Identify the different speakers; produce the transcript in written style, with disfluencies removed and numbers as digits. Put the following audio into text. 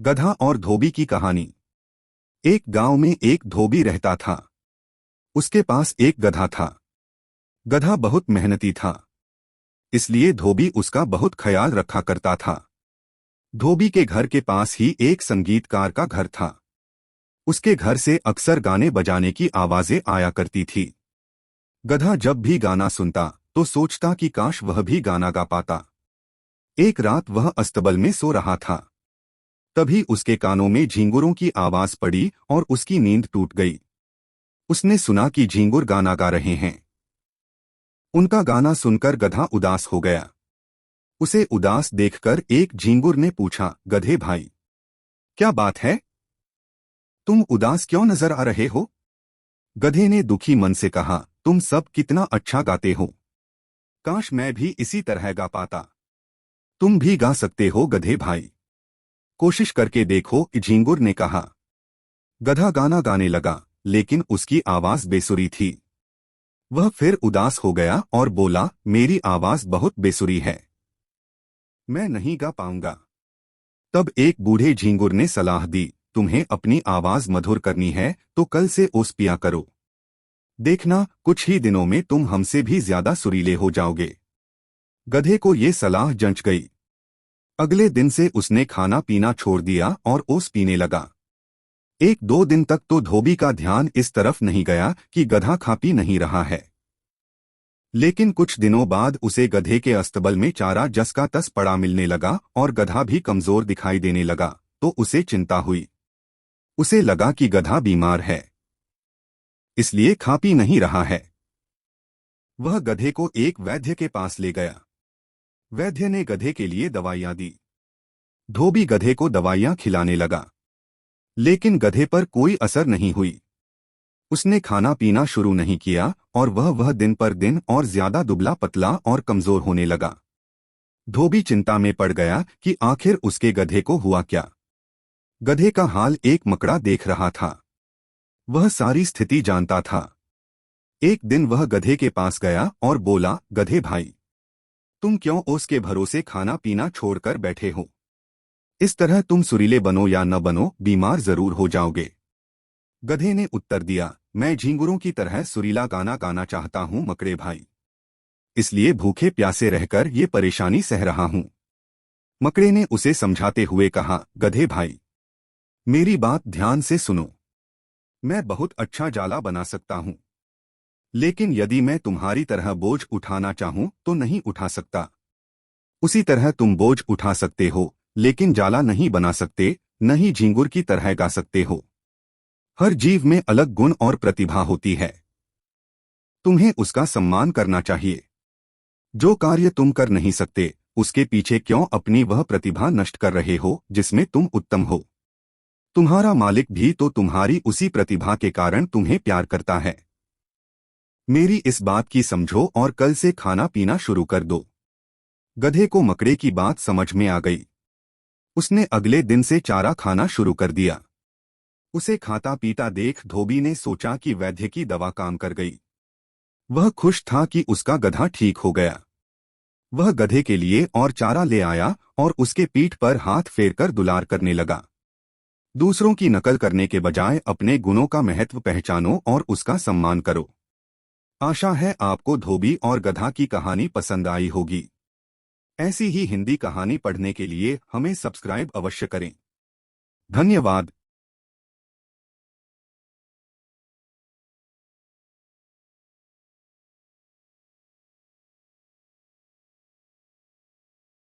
Speaker 1: गधा और धोबी की कहानी। एक गांव में एक धोबी रहता था। उसके पास एक गधा था। गधा बहुत मेहनती था, इसलिए धोबी उसका बहुत ख्याल रखा करता था। धोबी के घर के पास ही एक संगीतकार का घर था। उसके घर से अक्सर गाने बजाने की आवाजें आया करती थी। गधा जब भी गाना सुनता तो सोचता कि काश वह भी गाना गा पाता। एक रात वह अस्तबल में सो रहा था। तभी उसके कानों में झींगुरों की आवाज पड़ी और उसकी नींद टूट गई। उसने सुना कि झींगुर गाना गा रहे हैं। उनका गाना सुनकर गधा उदास हो गया। उसे उदास देखकर एक झींगुर ने पूछा, गधे भाई, क्या बात है? तुम उदास क्यों नजर आ रहे हो? गधे ने दुखी मन से कहा, तुम सब कितना अच्छा गाते हो। काश मैं भी इसी तरह गा पाता। तुम भी गा सकते हो गधे भाई, कोशिश करके देखो, झींगुर ने कहा। गधा गाना गाने लगा, लेकिन उसकी आवाज बेसुरी थी। वह फिर उदास हो गया और बोला, मेरी आवाज बहुत बेसुरी है, मैं नहीं गा पाऊंगा। तब एक बूढ़े झींगुर ने सलाह दी, तुम्हें अपनी आवाज मधुर करनी है तो कल से ओस पिया करो। देखना, कुछ ही दिनों में तुम हमसे भी ज्यादा सुरीले हो जाओगे। गधे को ये सलाह जंच गई। अगले दिन से उसने खाना पीना छोड़ दिया और ओस पीने लगा। एक दो दिन तक तो धोबी का ध्यान इस तरफ नहीं गया कि गधा खा पी नहीं रहा है। लेकिन कुछ दिनों बाद उसे गधे के अस्तबल में चारा जस का तस पड़ा मिलने लगा और गधा भी कमजोर दिखाई देने लगा, तो उसे चिंता हुई। उसे लगा कि गधा बीमार है, इसलिए खा पी नहीं रहा है। वह गधे को एक वैद्य के पास ले गया। वैद्य ने गधे के लिए दवाइयां दी। धोबी गधे को दवाइयां खिलाने लगा, लेकिन गधे पर कोई असर नहीं हुई। उसने खाना पीना शुरू नहीं किया और वह दिन पर दिन और ज्यादा दुबला पतला और कमजोर होने लगा। धोबी चिंता में पड़ गया कि आखिर उसके गधे को हुआ क्या। गधे का हाल एक मकड़ा देख रहा था। वह सारी स्थिति जानता था। एक दिन वह गधे के पास गया और बोला, गधे भाई, तुम क्यों ओस के भरोसे खाना पीना छोड़कर बैठे हो? इस तरह तुम सुरीले बनो या न बनो, बीमार जरूर हो जाओगे। गधे ने उत्तर दिया, मैं झींगुरों की तरह सुरीला गाना गाना चाहता हूं मकड़े भाई, इसलिए भूखे प्यासे रहकर ये परेशानी सह रहा हूं। मकड़े ने उसे समझाते हुए कहा, गधे भाई, मेरी बात ध्यान से सुनो। मैं बहुत अच्छा जाला बना सकता हूं, लेकिन यदि मैं तुम्हारी तरह बोझ उठाना चाहूं तो नहीं उठा सकता। उसी तरह तुम बोझ उठा सकते हो, लेकिन जाला नहीं बना सकते, न ही झींगुर की तरह गा सकते हो। हर जीव में अलग गुण और प्रतिभा होती है। तुम्हें उसका सम्मान करना चाहिए। जो कार्य तुम कर नहीं सकते, उसके पीछे क्यों अपनी वह प्रतिभा नष्ट कर रहे हो जिसमें तुम उत्तम हो? तुम्हारा मालिक भी तो तुम्हारी उसी प्रतिभा के कारण तुम्हें प्यार करता है। मेरी इस बात की समझो और कल से खाना पीना शुरू कर दो। गधे को मकड़े की बात समझ में आ गई। उसने अगले दिन से चारा खाना शुरू कर दिया। उसे खाता पीता देख धोबी ने सोचा कि वैद्य की दवा काम कर गई। वह खुश था कि उसका गधा ठीक हो गया। वह गधे के लिए और चारा ले आया और उसके पीठ पर हाथ फेरकर दुलार करने लगा। दूसरों की नकल करने के बजाय अपने गुणों का महत्व पहचानो और उसका सम्मान करो। आशा है आपको धोबी और गधा की कहानी पसंद आई होगी। ऐसी ही हिंदी कहानी पढ़ने के लिए हमें सब्सक्राइब अवश्य करें। धन्यवाद।